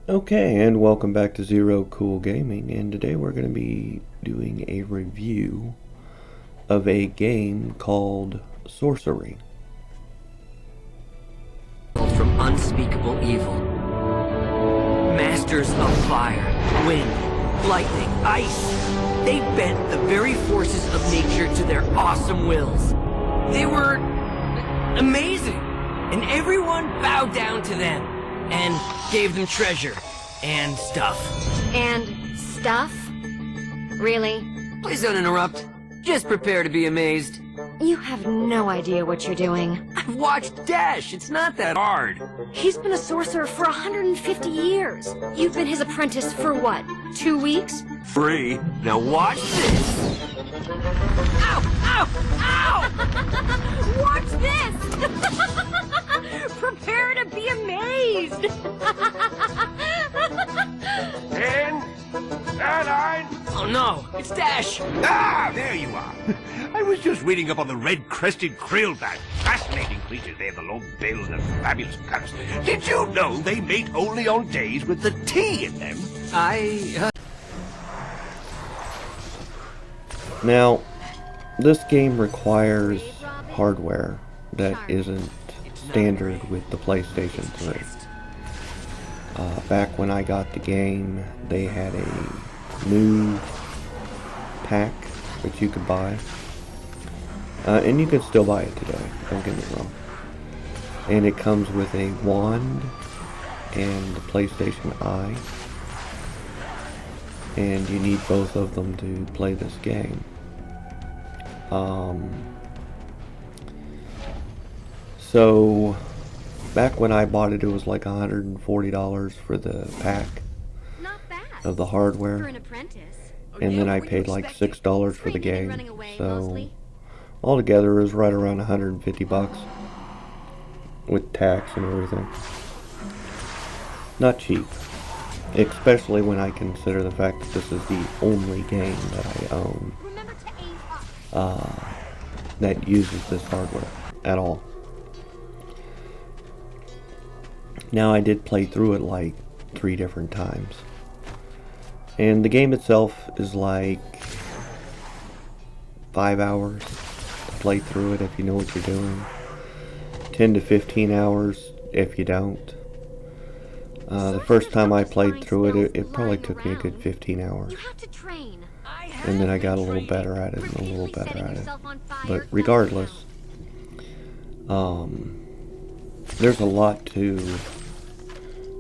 Okay, and welcome back to Zero Cool Gaming, and today we're going to be doing a review of a game called Sorcery. From unspeakable evil. Masters of fire, wind, lightning, ice. They bent the very forces of nature to their awesome wills. They were amazing, and everyone bowed down to them and gave them treasure and stuff. And stuff? Really? Please don't interrupt. Just prepare to be amazed. You have no idea what you're doing. I've watched Dash. It's not that hard. He's been a sorcerer for 150 years. You've been his apprentice for what, 2 weeks? Free. Now watch this. Ow! Ow! Ow! Watch this! Prepare to be amazed! 10, 9. Oh no, it's Dash. Ah, there you are. I was just reading up on the red-crested krillbat. Fascinating creatures. They have the long bills and fabulous colors. Did you know they mate only on days with the T in them? Now, this game requires hardware that isn't standard with the PlayStation 3. Back when I got the game, they had a new pack that you could buy. And you can still buy it today, don't get me wrong. And it comes with a wand and the PlayStation Eye. And you need both of them to play this game. So, back when I bought it, it was like $140 for the pack of the hardware. And then I paid like $6 for the game. So, altogether it was right around 150 bucks with tax and everything. Not cheap, especially when I consider the fact that this is the only game that I own that uses this hardware at all. Now, I did play through it like 3 different times, and the game itself is like 5 hours to play through it if you know what you're doing. 10 to 15 hours if you don't. The first time I played through it, it probably took me a good 15 hours. And then I got a little better at it and a little better at it. But regardless, there's a lot to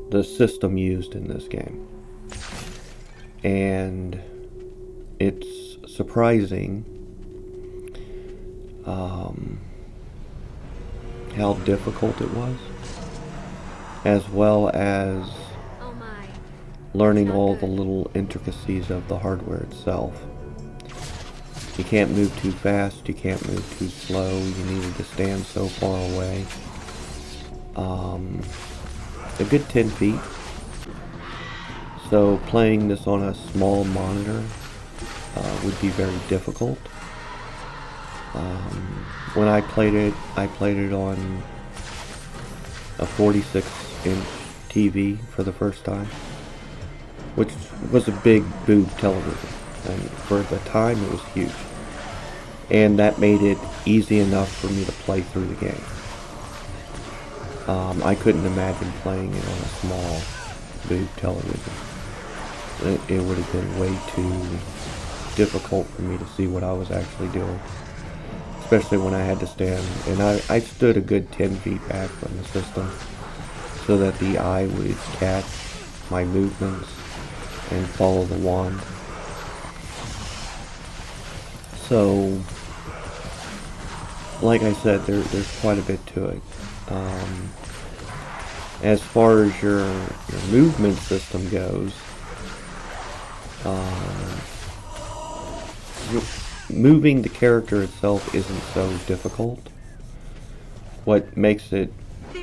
the system used in this game. And it's surprising how difficult it was, as well as learning all the little intricacies of the hardware itself. You can't move too fast, you can't move too slow, you needed to stand so far away. A good 10 feet. So playing this on a small monitor would be very difficult. When I played it on a 46-inch TV for the first time, which was a big boob television, and for the time it was huge. And that made it easy enough for me to play through the game. I couldn't imagine playing it on a small boob television. It would have been way too difficult for me to see what I was actually doing. Especially when I had to stand, and I stood a good 10 feet back from the system so that the eye would catch my movements and follow the wand. So, like I said, there's quite a bit to it. As far as your movement system goes, moving the character itself isn't so difficult. What makes it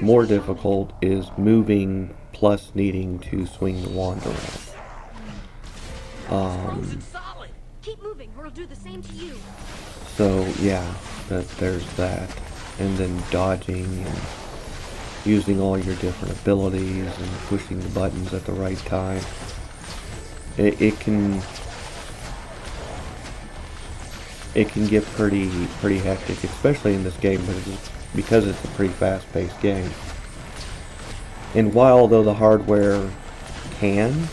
more difficult is moving plus needing to swing the wand around. Keep moving, or I'll do the same to you. So yeah, there's that, and then dodging and using all your different abilities and pushing the buttons at the right time. It can get pretty hectic, especially in this game, but because it's a pretty fast-paced game. And while though the hardware can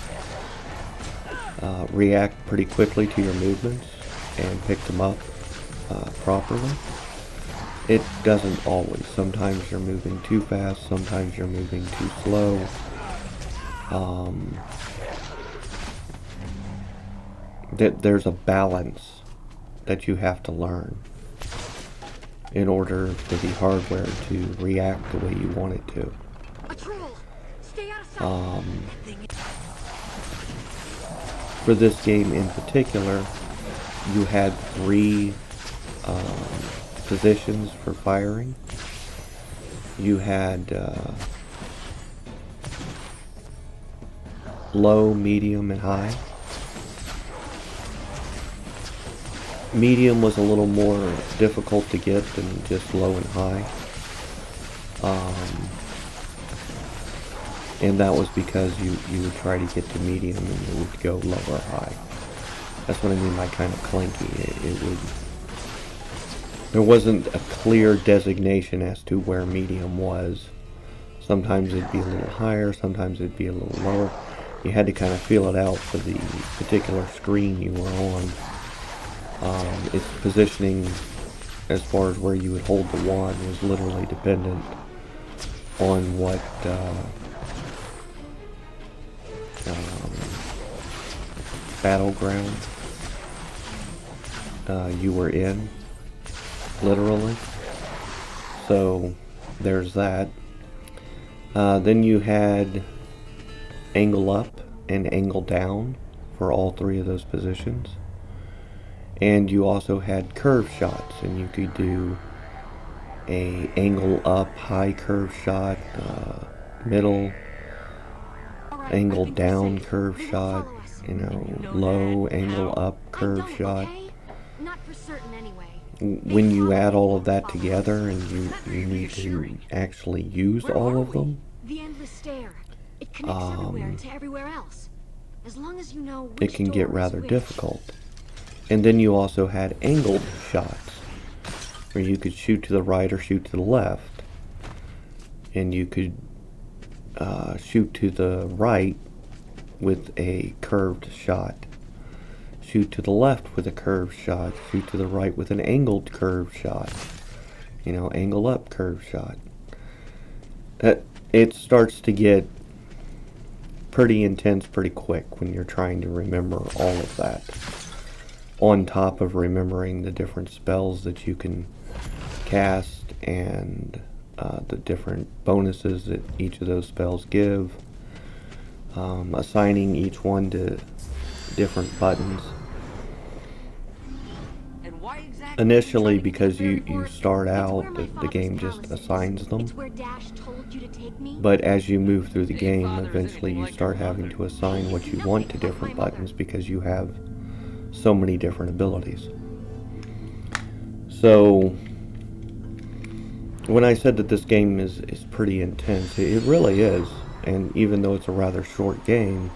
react pretty quickly to your movements and pick them up properly, it doesn't always. Sometimes you're moving too fast, sometimes you're moving too slow. There's a balance that you have to learn in order for the hardware to react the way you want it to. A troll! Stay out of sight! For this game in particular, you had 3 positions for firing. You had low, medium, and high. Medium was a little more difficult to get than just low and high. And that was because you would try to get to medium and it would go low or high. That's what I mean by kind of clanky. There wasn't a clear designation as to where medium was. Sometimes it'd be a little higher, sometimes it'd be a little lower. You had to kind of feel it out for the particular screen you were on. Its positioning as far as where you would hold the wand was literally dependent on what battleground you were in, literally. So there's that. Then you had angle up and angle down for all 3 of those positions. And you also had curve shots, and you could do a angle up high curve shot, middle angle down curve shot, low angle up curve shot. Not for certain anyway. When you add all of that together and you need to actually use all of them, The endless stair. It connects everywhere to everywhere else. As long as you know which it can get door is rather which. difficult. And then you also had angled shots, where you could shoot to the right or shoot to the left. And you could shoot to the right with a curved shot, shoot to the left with a curved shot, shoot to the right with an angled curved shot, angle up curved shot. It starts to get pretty intense pretty quick when you're trying to remember all of that, on top of remembering the different spells that you can cast and the different bonuses that each of those spells give, assigning each one to different buttons. And why exactly Initially, because you start out, the game just assigns them. It's where Dash told you to take me. But as you move through the game, eventually you start having to assign what you want to different buttons because you have so many different abilities. So when I said that this game is pretty intense, it really is. And even though it's a rather short game,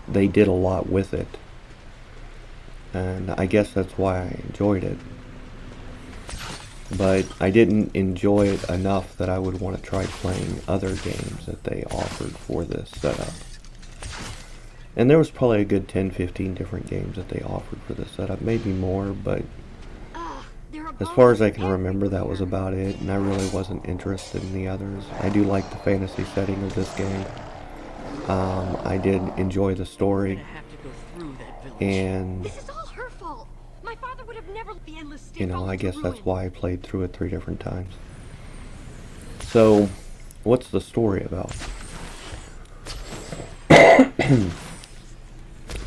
they did a lot with it. And I guess that's why I enjoyed it. But I didn't enjoy it enough that I would want to try playing other games that they offered for this setup. And there was probably a good 10-15 different games that they offered for this setup, maybe more, but as far as I can remember, that was about it, and I really wasn't interested in the others. I do like the fantasy setting of this game. I did enjoy the story, and This is all her fault. My father would have never let the endless stair fall I into guess that's ruin. why I played through it 3 different times. So, what's the story about?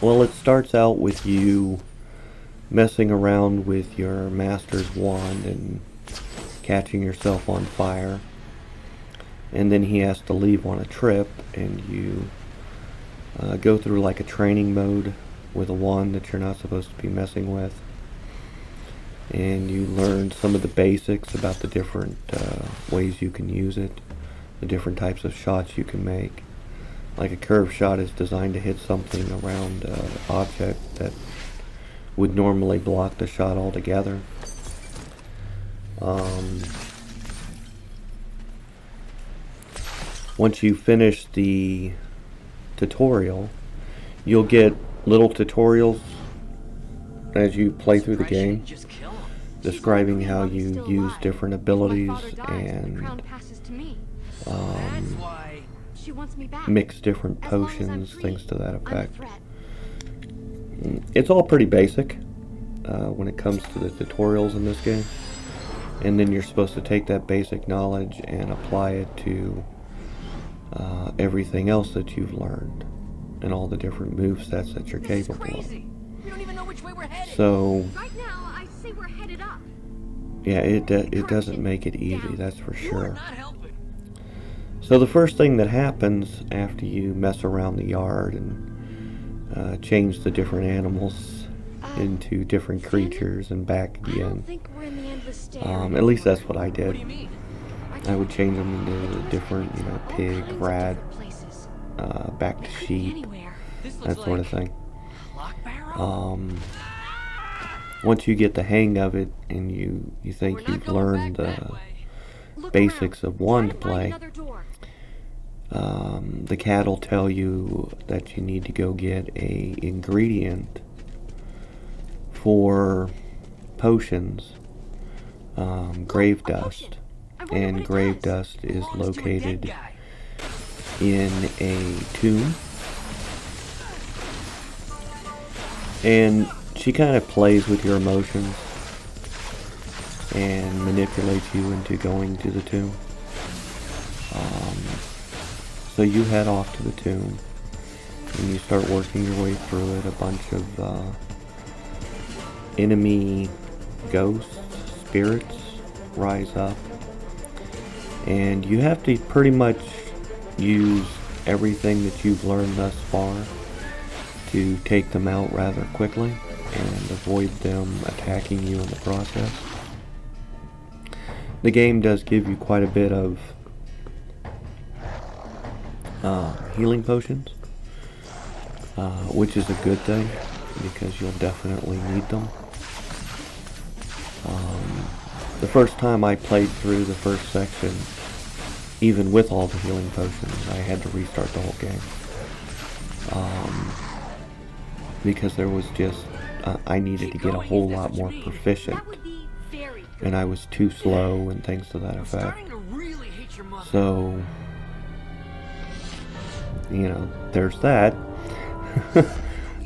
Well, it starts out with you messing around with your master's wand and catching yourself on fire. And then he has to leave on a trip, and you go through like a training mode with a wand that you're not supposed to be messing with. And you learn some of the basics about the different ways you can use it, the different types of shots you can make. Like a curved shot is designed to hit something around an object that would normally block the shot altogether. Once you finish the tutorial, you'll get little tutorials as you play through the game, describing how you use different abilities and mix different potions, things to that effect. It's all pretty basic when it comes to the tutorials in this game, and then you're supposed to take that basic knowledge and apply it to everything else that you've learned and all the different movesets that you're capable of. We don't even know which way we're headed. So Right now, I say we're headed up. yeah, it doesn't make it easy, that's for You're sure. not helping. So the first thing that happens after you mess around the yard and change the different animals into different creatures and back I don't again, think we're in the endless stare. at least that's what I What do did. you mean? I would change them into different, All pig, kinds of rat, different places. back to Could be sheep, anywhere. This that looks sort like of thing. a lock barrel? Once you get the hang of it and you We're think not you've going learned back the that way. Look basics around. of Try wand to find play, another door. the cat will tell you that you need to go get a ingredient for potions, grave dust, I wonder what and it grave does. dust is Belongs to a dead located guy. in a tomb. And she kind of plays with your emotions and manipulates you into going to the tomb. So you head off to the tomb and you start working your way through it. A bunch of enemy ghosts, spirits rise up, and you have to pretty much use everything that you've learned thus far to take them out rather quickly and avoid them attacking you in the process. The game does give you quite a bit of healing potions, which is a good thing because you'll definitely need them. The first time I played through the first section, even with all the healing potions, I had to restart the whole game. Because there was just, I needed to get a whole lot more proficient, That would be very good. and I was too slow and things to that I'm effect. starting to really hate your mother. So, there's that.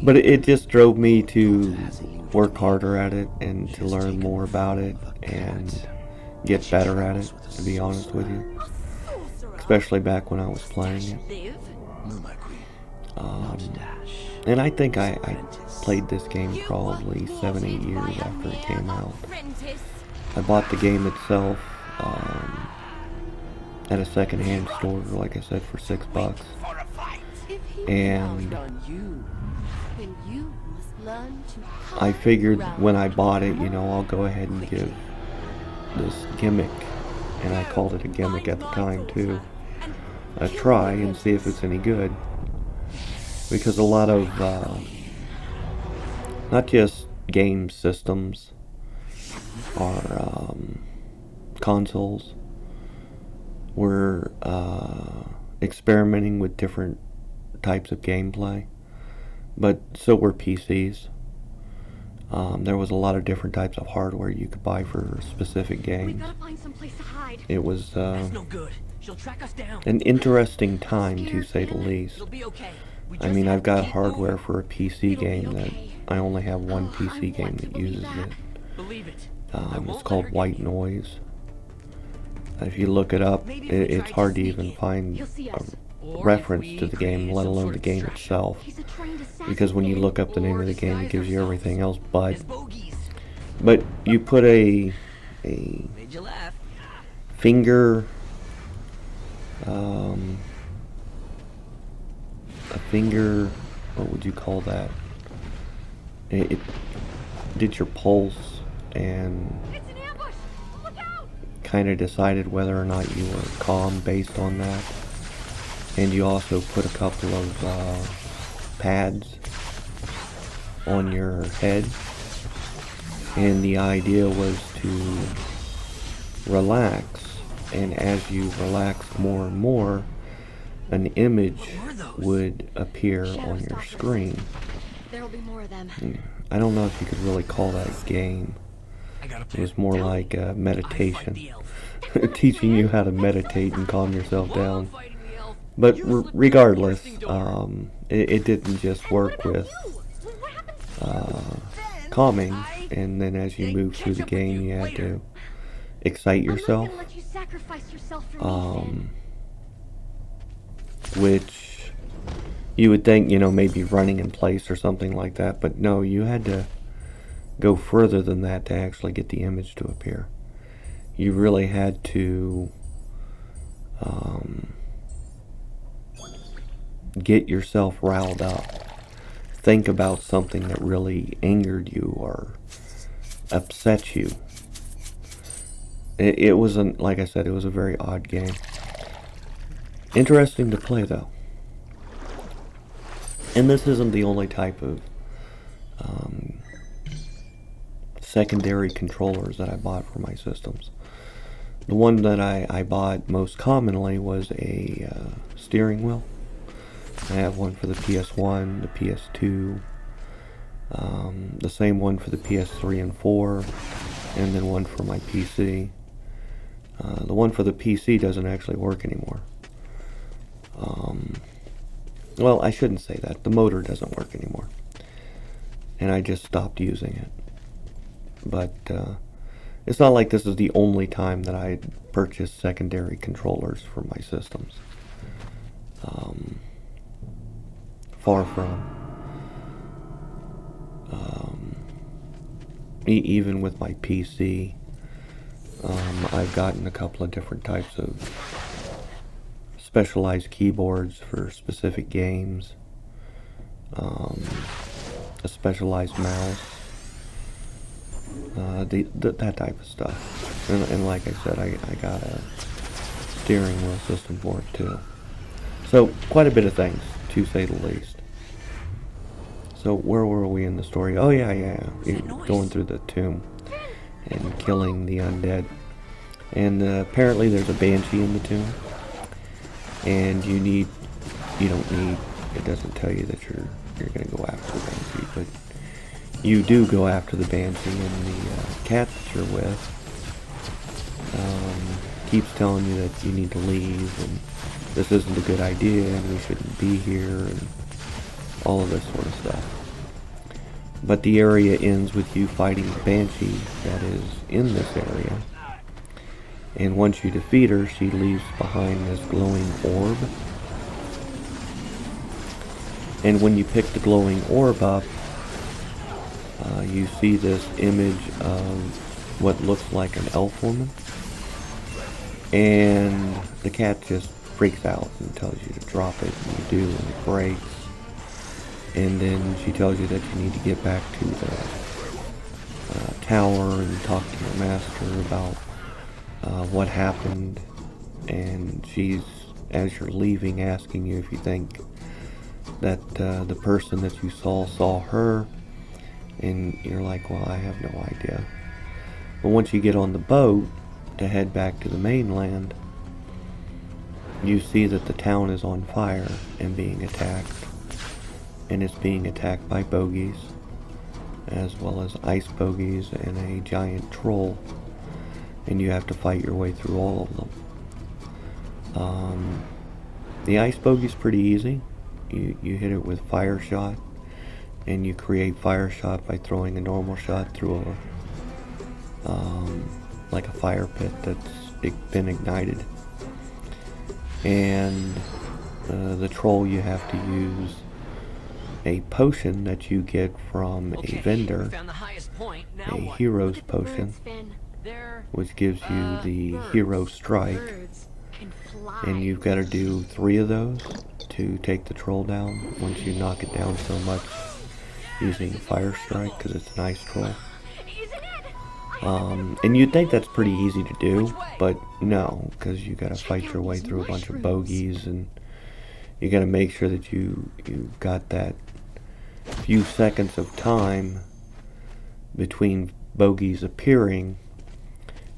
But it just drove me to work harder at it and to learn more about it and get better at it, to be honest with you. Especially back when I was playing it. And I think I played this game probably 7-8 years after it came out. I bought the game itself at a secondhand store, like I said, for $6. And I figured when I bought it, I'll go ahead and give this gimmick, and I called it a gimmick at the time too, a try and see if it's any good. Because a lot of, not just game systems or consoles, were experimenting with different types of gameplay, but so were PCs. There was a lot of different types of hardware you could buy for specific We games. gotta find some place to hide. It was That's no good. She'll track us down. an interesting time, to say the least. It'll be okay. We I just mean, have I've to got keep hardware moving. for a PC It'll be game that okay. I only have one I PC game want to that believe uses that. it. Believe it. It's won't called let her White get you. Noise. If you look it up, Maybe if we it's tried to hard to sneak even in. find He'll see a us. Or if reference we to the game, create let some alone sort the of game distraction. itself. He's a trained assassin. Because when you kid. look up the name Or of the game, it disguise gives you ourselves everything else, but As bogeys. you put a Made you laugh. finger, what would you call that? It did your pulse and It's an ambush! Look out! kind of decided whether or not you were calm based on that. And you also put a couple of pads on your head. And the idea was to relax. And as you relax more and more, an image would appear on your screen. There'll be more of them. I don't know if you could really call that a game. It was more like a meditation. Teaching you how to meditate and calm yourself down. But regardless, it didn't just work with calming, and then as you move through the game you had to excite yourself. Which you would think, maybe running in place or something like that, but no, you had to go further than that to actually get the image to appear. You really had to get yourself riled up. Think about something that really angered you or upset you. It wasn't, like I said, it was a very odd game. Interesting to play though. And this isn't the only type of secondary controllers that I bought for my systems. The one that I bought most commonly was a steering wheel. I have one for the PS1, the PS2, the same one for the PS3 and 4, and then one for my PC. The one for the PC doesn't actually work anymore. Well, I shouldn't say that. The motor doesn't work anymore. And I just stopped using it. But it's not like this is the only time that I purchased secondary controllers for my systems. Far from. Even with my PC, I've gotten a couple of different types of specialized keyboards for specific games, a specialized mouse, that type of stuff. And like I said, I got a steering wheel system for it too. So quite a bit of things, to say the least. So where were we in the story? Oh yeah. Going through the tomb and killing the undead. And apparently there's a banshee in the tomb. And it doesn't tell you that you're going to go after the banshee, but you do go after the banshee, and the cat that you're with keeps telling you that you need to leave, and this isn't a good idea, and we shouldn't be here, and all of this sort of stuff. But the area ends with you fighting the banshee that is in this area. And once you defeat her, she leaves behind this glowing orb. And when you pick the glowing orb up, you see this image of what looks like an elf woman. And the cat just freaks out and tells you to drop it, and you do, and it breaks. And then she tells you that you need to get back to the tower and talk to your master about what happened. And she's, as you're leaving, asking you if you think that the person that you saw her. And you're like, well, I have no idea. But once you get on the boat to head back to the mainland, you see that the town is on fire and being attacked. And it's being attacked by bogies, as well as ice bogies and a giant troll. And you have to fight your way through all of them. The ice bogey's pretty easy. You hit it with fire shot, and you create fire shot by throwing a normal shot through like a fire pit that's been ignited. And the troll, you have to use a potion that you get from a vendor, a hero's potion, which gives you the hero strike, and you've got to do 3 of those to take the troll down. Once you knock it down so much using fire strike, because it's an ice troll. And you'd think that's pretty easy to do, but no, because you gotta fight your way through a bunch of bogeys, and you gotta make sure that you've got that few seconds of time between bogeys appearing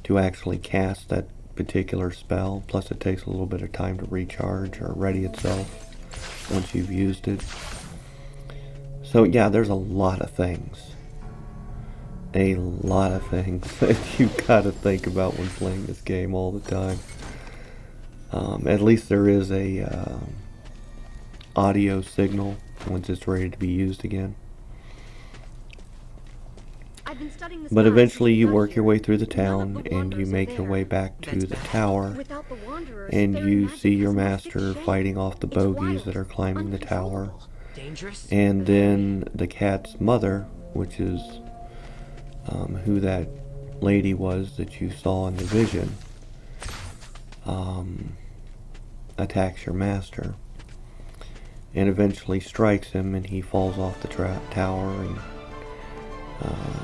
to actually cast that particular spell. Plus it takes a little bit of time to recharge or ready itself once you've used it. So yeah, there's a lot of things. A lot of things that you've got to think about when playing this game all the time. At least there is a audio signal once it's ready to be used again. But eventually you work your way through the town and you make your way back to the tower, and you see your master fighting off the bogeys that are climbing the tower. And then the cat's mother, which is who that lady was that you saw in the vision, attacks your master and eventually strikes him, and he falls off the tower and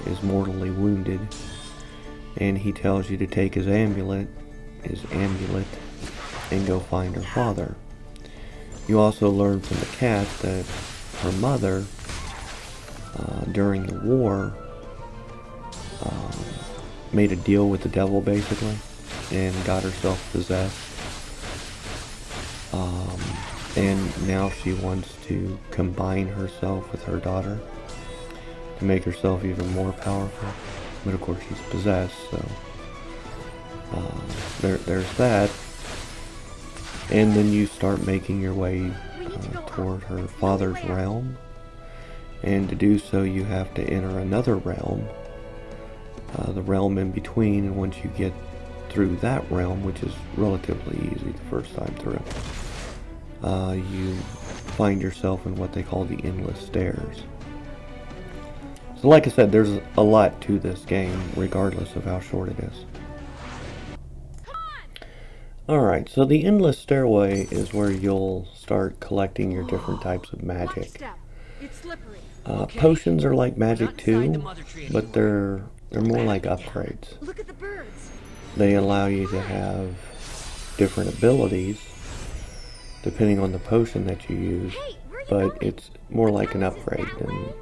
is mortally wounded. And he tells you to take his amulet, and go find her father. You also learn from the cat that her mother, during the war, made a deal with the devil basically and got herself possessed. And now she wants to combine herself with her daughter to make herself even more powerful. But of course she's possessed, so there's that. And then you start making your way toward her father's realm. And to do so you have to enter another realm, the realm in between, and once you get through that realm, which is relatively easy the first time through, you find yourself in what they call the Endless Stairs. So like I said, there's a lot to this game, regardless of how short it is. Alright, so the Endless Stairway is where you'll start collecting your different types of magic. Potions are like magic too, but they're more like upgrades. They allow you to have different abilities depending on the potion that you use, but it's more like an upgrade than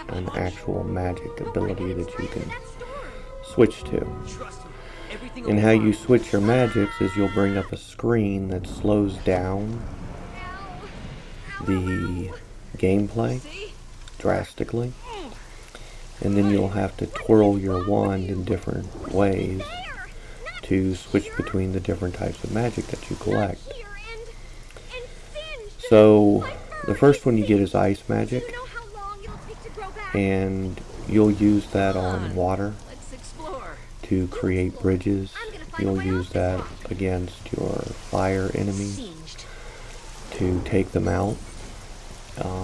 an actual magic ability that you can switch to. And how you switch your magics is you'll bring up a screen that slows down the gameplay drastically, and then you'll have to twirl your wand in different ways to switch between the different types of magic that you collect. So the first one you get is ice magic, and you'll use that on water to create bridges. You'll use that against your fire enemies to take them out.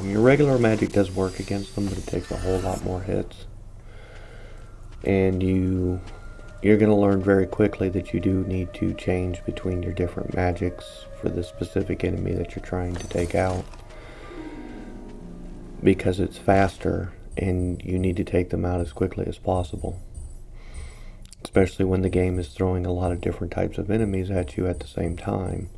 Your regular magic does work against them, but it takes a whole lot more hits. And you're going to learn very quickly that you do need to change between your different magics for the specific enemy that you're trying to take out, because it's faster and you need to take them out as quickly as possible, especially when the game is throwing a lot of different types of enemies at you at the same time.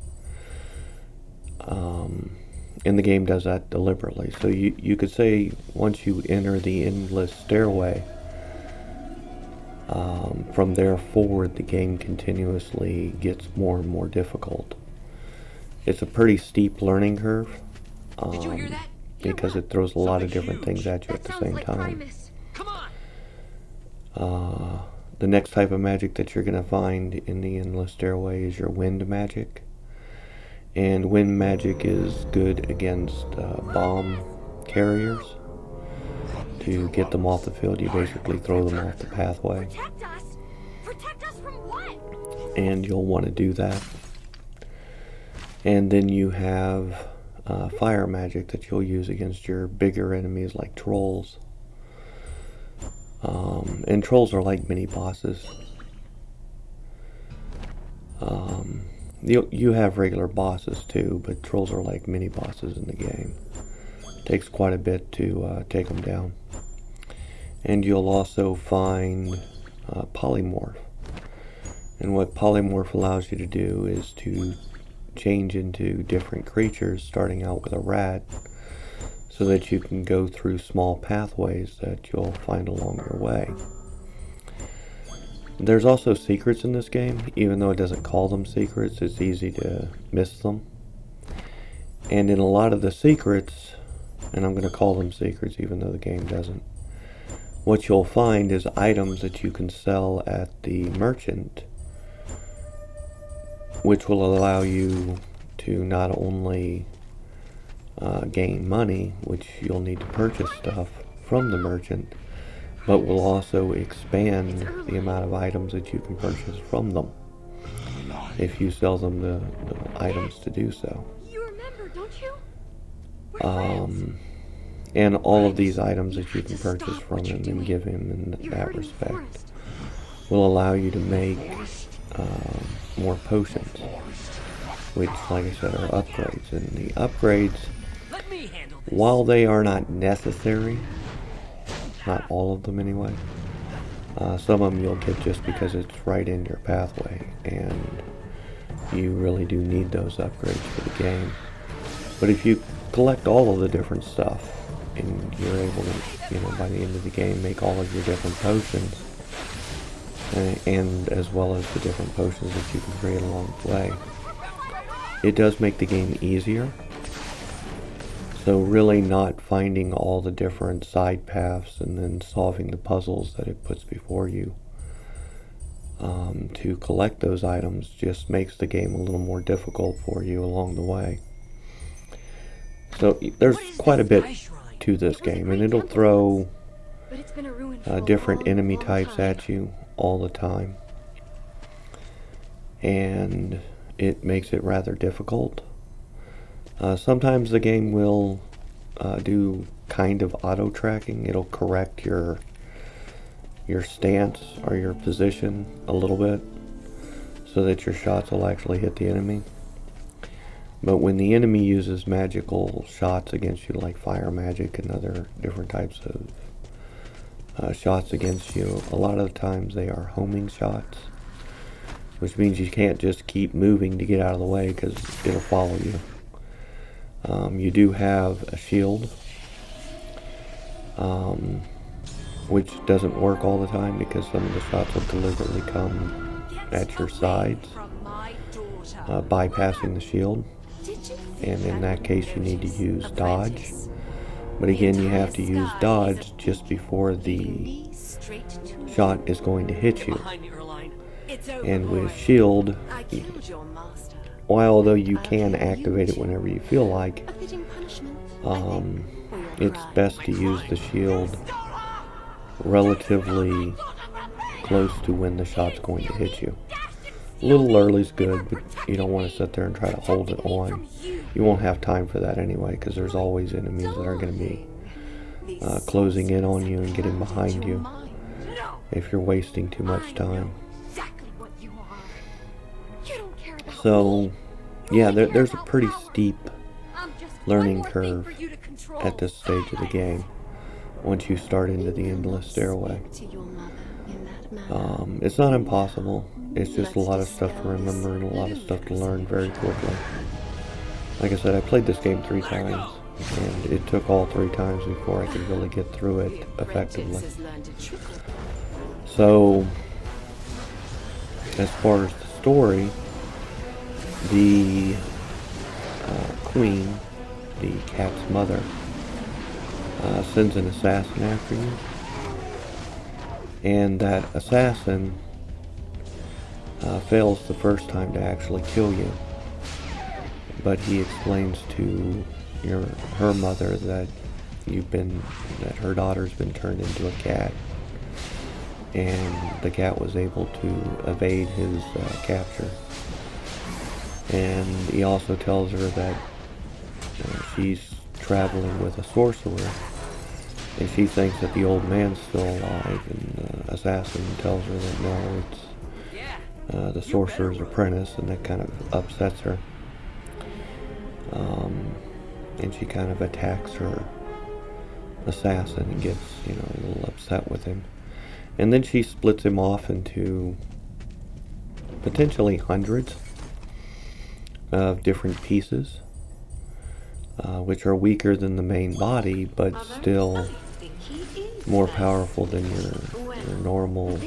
And the game does that deliberately. So you could say once you enter the Endless Stairway, from there forward the game continuously gets more and more difficult. It's a pretty steep learning curve, because it throws a lot of different things at you at the same time. The next type of magic that you're going to find in the Endless Stairway is your wind magic. And wind magic is good against bomb carriers. To get them off the field, you basically throw them off the pathway. Protect us from what? And you'll want to do that. And then you have fire magic that you'll use against your bigger enemies like trolls. And trolls are like mini bosses. You have regular bosses too, but trolls are like mini bosses in the game. It takes quite a bit to take them down. And you'll also find polymorph. And what polymorph allows you to do is to change into different creatures, starting out with a rat, so that you can go through small pathways that you'll find along your way. There's also secrets in this game. Even though it doesn't call them secrets, it's easy to miss them. And in a lot of the secrets, and I'm going to call them secrets even though the game doesn't, what you'll find is items that you can sell at the merchant, which will allow you to not only gain money, which you'll need to purchase stuff from the merchant, but will also expand the amount of items that you can purchase from them if you sell them the items to do so. You remember, don't you? And all of these items that you can purchase from him and give him in that respect will allow you to make more potions, which, like I said, are upgrades. And the upgrades, while they are not necessary, not all of them anyway, some of them you'll get just because it's right in your pathway, and you really do need those upgrades for the game. But if you collect all of the different stuff, and you're able to, by the end of the game, make all of your different potions, and as well as the different potions that you can create along the way, it does make the game easier. So really not finding all the different side paths and then solving the puzzles that it puts before you to collect those items just makes the game a little more difficult for you along the way. So there's quite a bit to this game, and it'll throw different enemy types at you all the time, and it makes it rather difficult. Sometimes the game will do kind of auto tracking. It'll correct your stance or your position a little bit so that your shots will actually hit the enemy. But when the enemy uses magical shots against you, like fire magic and other different types of shots against you, a lot of the times they are homing shots, which means you can't just keep moving to get out of the way because it'll follow you. You do have a shield, which doesn't work all the time because some of the shots will deliberately come at your sides, bypassing the shield. And in that case you need to use dodge. But again, you have to use dodge just before the shot is going to hit you. And with shield, although you can activate it whenever you feel like, it's best to use the shield relatively close to when the shot's going to hit you. A little early is good, but you don't want to sit there and try to hold it on. You won't have time for that anyway, because there's always enemies that are going to be closing in on you and getting behind you if you're wasting too much time. So, yeah, there's a pretty steep learning curve at this stage of the game once you start into the endless stairway. It's not impossible. It's just a lot of stuff to remember and a lot of stuff to learn very quickly. Like I said, I played this game 3 times, and it took all 3 times before I could really get through it effectively. So, as far as the story, the queen, the cat's mother, sends an assassin after you, and that assassin fails the first time to actually kill you, but he explains to her mother that that her daughter's been turned into a cat, and the cat was able to evade his capture. And he also tells her that she's traveling with a sorcerer, and she thinks that the old man's still alive, and the assassin tells her that no, it's the sorcerer's apprentice, and that kind of upsets her. And she kind of attacks her assassin and gets, a little upset with him. And then she splits him off into potentially hundreds of different pieces, which are weaker than the main body, but still more powerful than your normal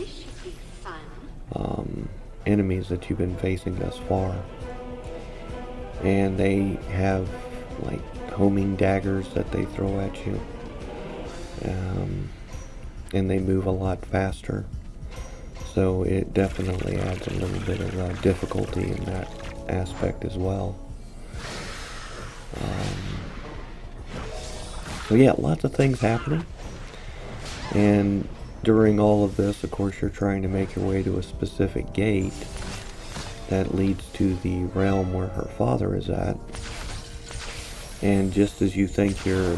enemies that you've been facing thus far. And they have like homing daggers that they throw at you, and they move a lot faster, so it definitely adds a little bit of difficulty in that aspect as well. So yeah, lots of things happening, and during all of this, of course, you're trying to make your way to a specific gate that leads to the realm where her father is at. And just as you think you're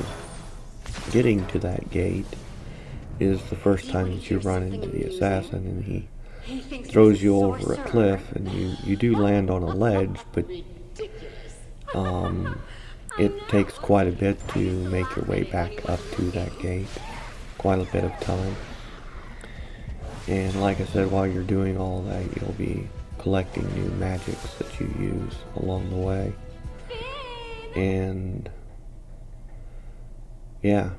getting to that gate is the first time that you run into the assassin, and he throws you over a cliff, and you do land on a ledge, but it takes quite a bit to make your way back up to that gate. Quite a bit of time. And like I said, while you're doing all that, you'll be collecting new magics that you use along the way. And yeah,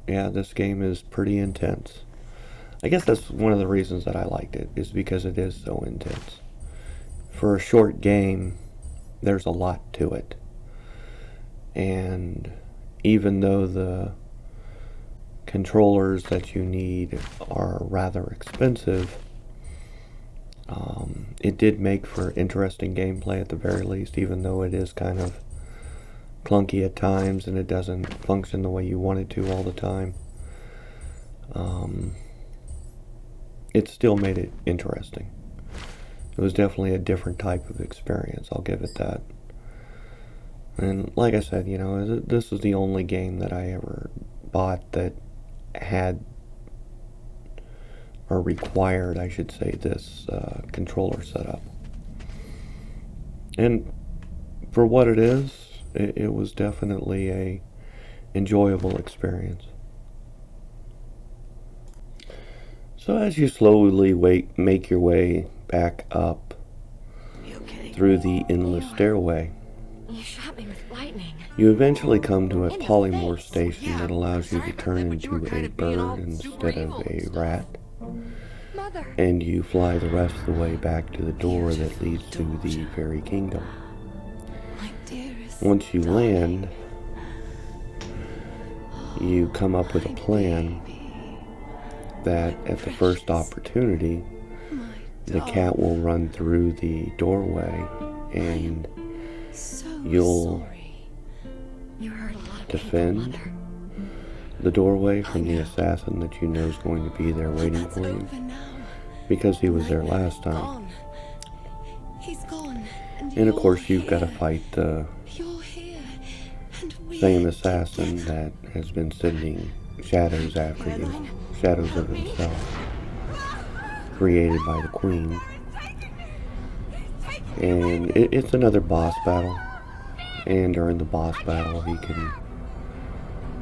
this game is pretty intense. I guess that's one of the reasons that I liked it, is because it is so intense. For a short game, there's a lot to it. And even though the controllers that you need are rather expensive, it did make for interesting gameplay at the very least, even though it is kind of clunky at times and it doesn't function the way you want it to all the time. It still made it interesting. It was definitely a different type of experience, I'll give it that. And like I said, you know, this is the only game that I ever bought that had, or required, I should say, this controller setup. And for what it is, it was definitely a enjoyable experience. So as you slowly make your way back up through the endless stairway, You shot me with lightning. you eventually come to a polymorph station that allows you to turn into a bird instead of a rat. Mother. And you fly the rest of the way back to the door that leads to the Fairy Kingdom. Once you land, you come up with a plan that at the first opportunity, the cat will run through the doorway and you'll defend the doorway from the assassin that you know is going to be there waiting for you, because he was there last time. And of course you've got to fight the same assassin that has been sending shadows after you, shadows of himself, created by the Queen. And it's another boss battle, and during the boss battle he can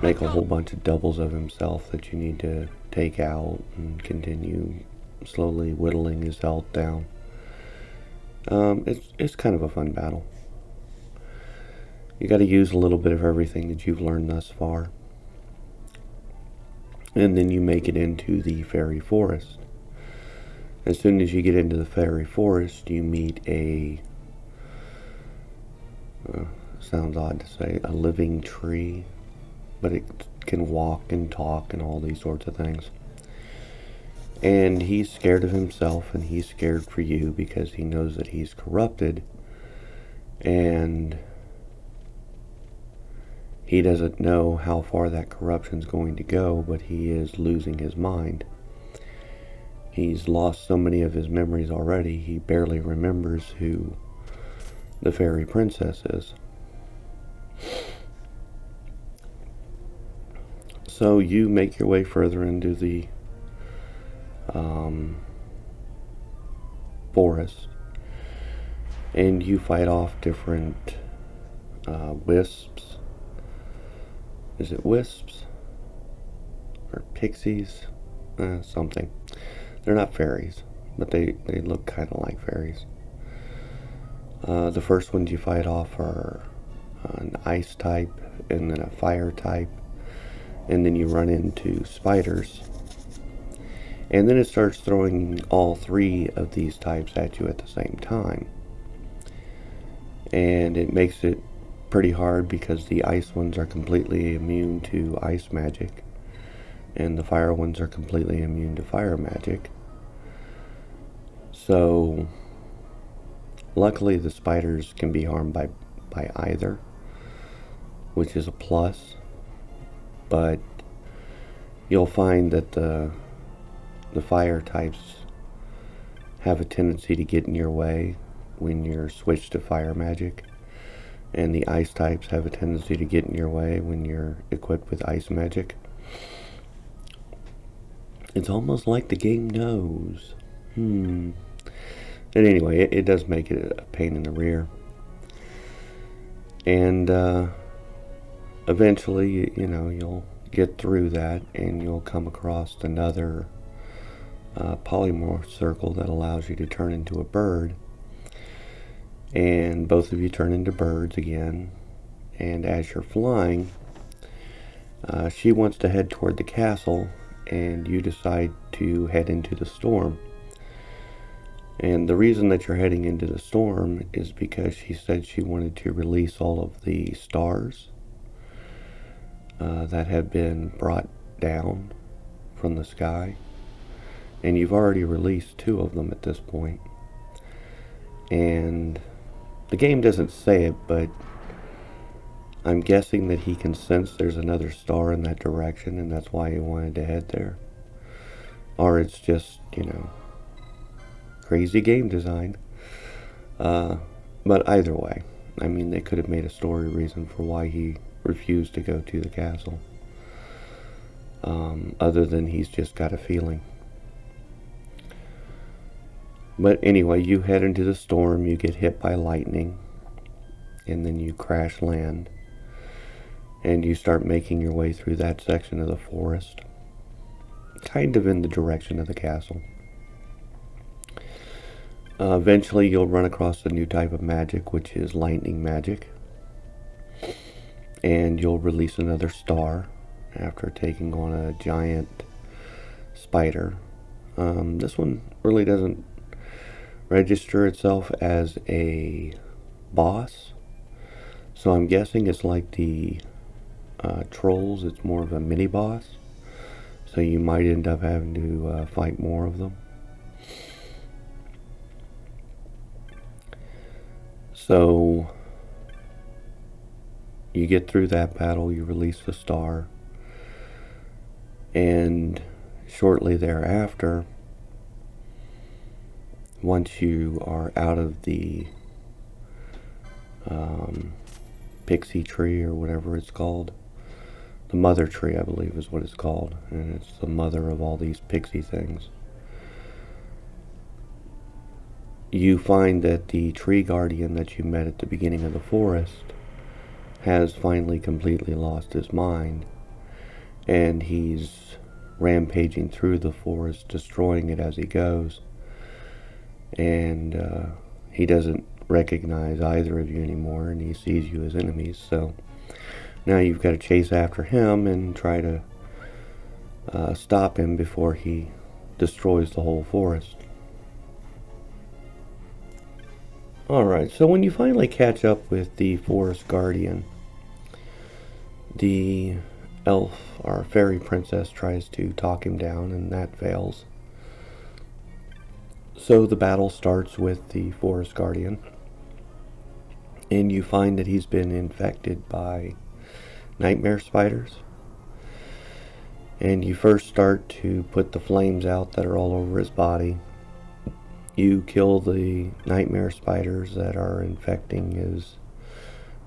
make a whole bunch of doubles of himself that you need to take out and continue slowly whittling his health down. It's kind of a fun battle. You got to use a little bit of everything that you've learned thus far. And then you make it into the fairy forest. As soon as you get into the fairy forest, you meet a, sounds odd to say, a living tree, but it can walk and talk and all these sorts of things. And he's scared of himself, and he's scared for you because he knows that he's corrupted, and he doesn't know how far that corruption's going to go, but he is losing his mind. He's lost so many of his memories already, he barely remembers who the fairy princess is. So you make your way further into the forest, and you fight off different wisps. Is it wisps or pixies? something. They're not fairies, but they look kind of like fairies. The first ones you fight off are an ice type, and then a fire type, and then you run into spiders. And then it starts throwing all three of these types at you at the same time. And it makes it pretty hard because the ice ones are completely immune to ice magic, and the fire ones are completely immune to fire magic. So luckily the spiders can be harmed by either, which is a plus. But you'll find that the fire types have a tendency to get in your way when you're switched to fire magic, and the ice types have a tendency to get in your way when you're equipped with ice magic. It's almost like the game knows. And anyway, it does make it a pain in the rear. And eventually, you'll get through that, and you'll come across another polymorph circle that allows you to turn into a bird. And both of you turn into birds again. And as you're flying, she wants to head toward the castle, and you decide to head into the storm. And the reason that you're heading into the storm is because she said she wanted to release all of the stars that have been brought down from the sky. And you've already released 2 of them at this point. And the game doesn't say it, but I'm guessing that he can sense there's another star in that direction, and that's why he wanted to head there. Or it's just, crazy game design. But either way, I mean, they could have made a story reason for why he refused to go to the castle. Other than he's just got a feeling. But anyway, you head into the storm, you get hit by lightning, and then you crash land. And you start making your way through that section of the forest, kind of in the direction of the castle. Eventually you'll run across a new type of magic, which is lightning magic. And you'll release another star after taking on a giant spider. This one really doesn't register itself as a boss. So I'm guessing it's like the trolls. It's more of a mini boss. So you might end up having to fight more of them. So you get through that battle, you release the star, and shortly thereafter, once you are out of the pixie tree or whatever it's called, the mother tree I believe is what it's called, and it's the mother of all these pixie things, you find that the tree guardian that you met at the beginning of the forest has finally completely lost his mind, and he's rampaging through the forest, destroying it as he goes, and he doesn't recognize either of you anymore, and he sees you as enemies. So now you've got to chase after him and try to stop him before he destroys the whole forest. Alright, so when you finally catch up with the forest guardian, the elf or fairy princess tries to talk him down, and that fails. So the battle starts with the forest guardian, and you find that he's been infected by nightmare spiders. And you first start to put the flames out that are all over his body. You kill the nightmare spiders that are infecting his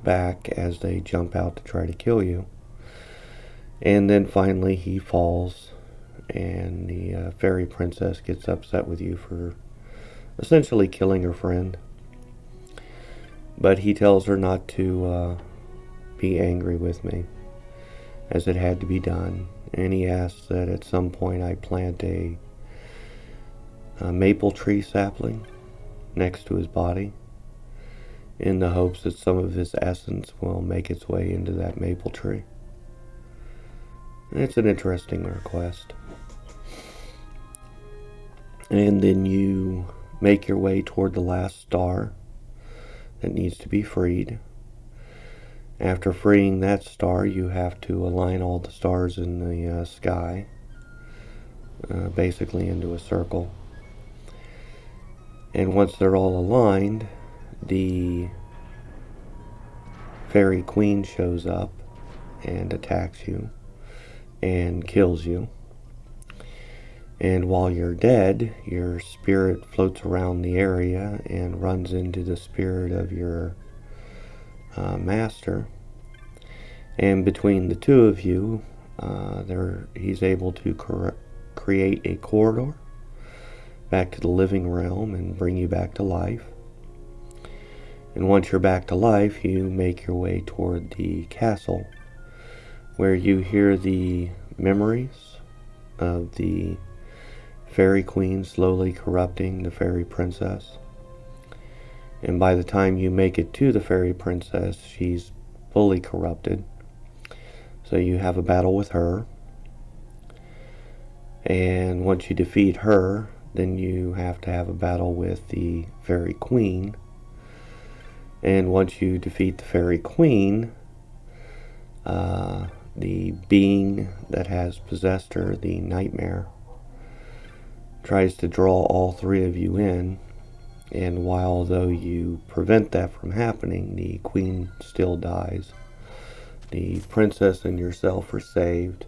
back as they jump out to try to kill you. And then finally he falls, and the fairy princess gets upset with you for essentially killing her friend. But he tells her not to be angry with me, as it had to be done, and he asked that at some point I plant a maple tree sapling next to his body in the hopes that some of his essence will make its way into that maple tree. And it's an interesting request. And then you make your way toward the last star that needs to be freed. After freeing that star, you have to align all the stars in the sky, basically into a circle. And once they're all aligned, the fairy queen shows up and attacks you and kills you. And while you're dead, your spirit floats around the area and runs into the spirit of your master. And between the two of you, he's able to create a corridor back to the living realm and bring you back to life. And once you're back to life, you make your way toward the castle, where you hear the memories of the fairy queen slowly corrupting the fairy princess. And by the time you make it to the fairy princess, she's fully corrupted. So you have a battle with her. And once you defeat her, then you have to have a battle with the fairy queen. And once you defeat the fairy queen, the being that has possessed her, the nightmare, tries to draw all three of you in. And while though you prevent that from happening, the queen still dies. The princess and yourself are saved,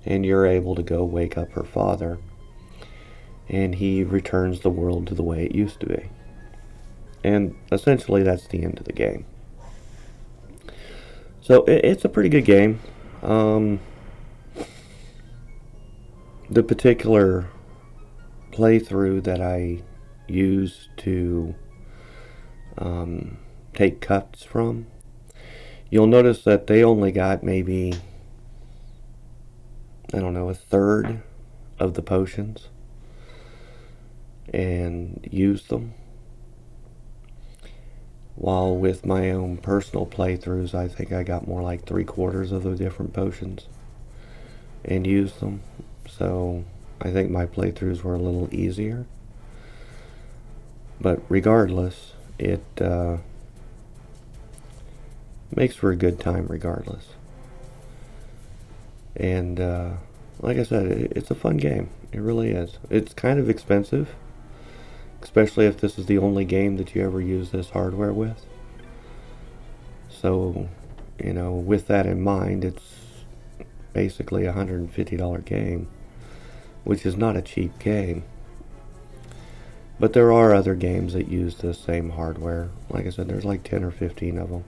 and you're able to go wake up her father, and he returns the world to the way it used to be. And essentially that's the end of the game. So it's a pretty good game. The particular playthrough that I used to take cuts from, you'll notice that they only got maybe, I don't know, a third of the potions and used them. While with my own personal playthroughs, I think I got more like 3/4 of the different potions and used them. So I think my playthroughs were a little easier. But regardless, it makes for a good time regardless. And like I said, it's a fun game. It really is. It's kind of expensive, especially if this is the only game that you ever use this hardware with. So, with that in mind, it's basically a $150 game, which is not a cheap game. But there are other games that use the same hardware. Like I said, there's like 10 or 15 of them.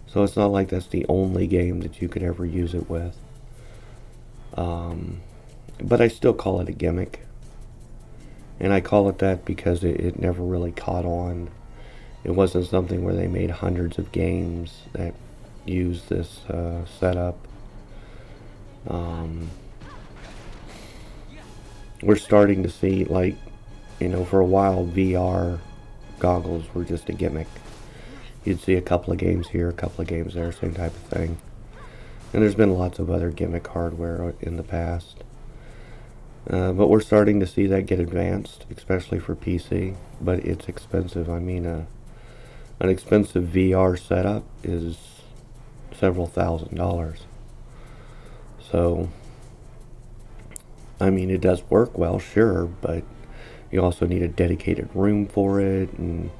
So it's not like that's the only game that you could ever use it with. But I still call it a gimmick. And I call it that because it never really caught on. It wasn't something where they made hundreds of games that used this setup. We're starting to see, like, for a while, VR goggles were just a gimmick. You'd see a couple of games here, a couple of games there, same type of thing. And there's been lots of other gimmick hardware in the past. But we're starting to see that get advanced, especially for PC. But it's expensive. I mean, an expensive VR setup is several $1,000s. So, I mean, it does work well, sure, but you also need a dedicated room for it, and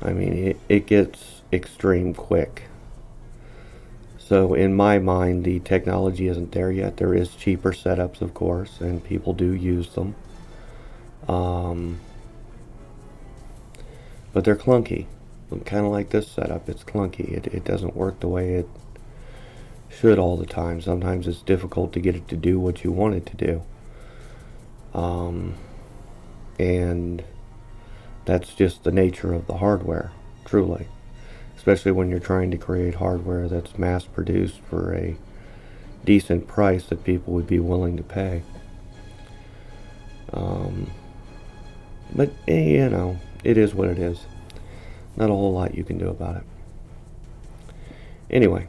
I mean, it gets extreme quick. So in my mind, the technology isn't there yet. There is cheaper setups, of course, and people do use them. But they're clunky. Kind of like this setup, it's clunky. It doesn't work the way it should all the time. Sometimes it's difficult to get it to do what you want it to do. And that's just the nature of the hardware, truly. especially when you're trying to create hardware that's mass produced for a decent price that people would be willing to pay. But you know, it is what it is. Not a whole lot you can do about it. Anyway.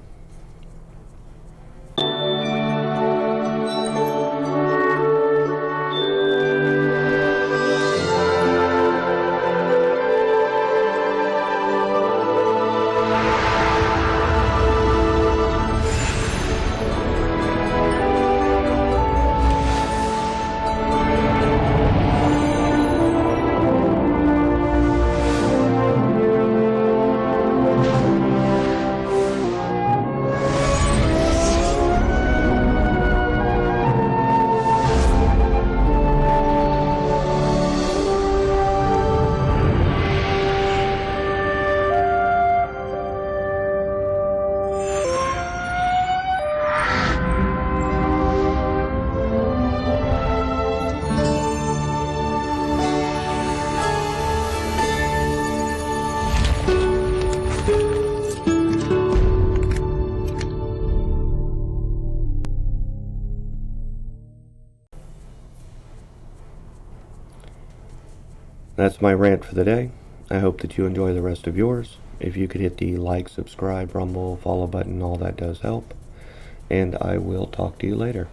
That's my rant for the day. I hope that you enjoy the rest of yours. If you could hit the like, subscribe, rumble, follow button, all that does help. And I will talk to you later.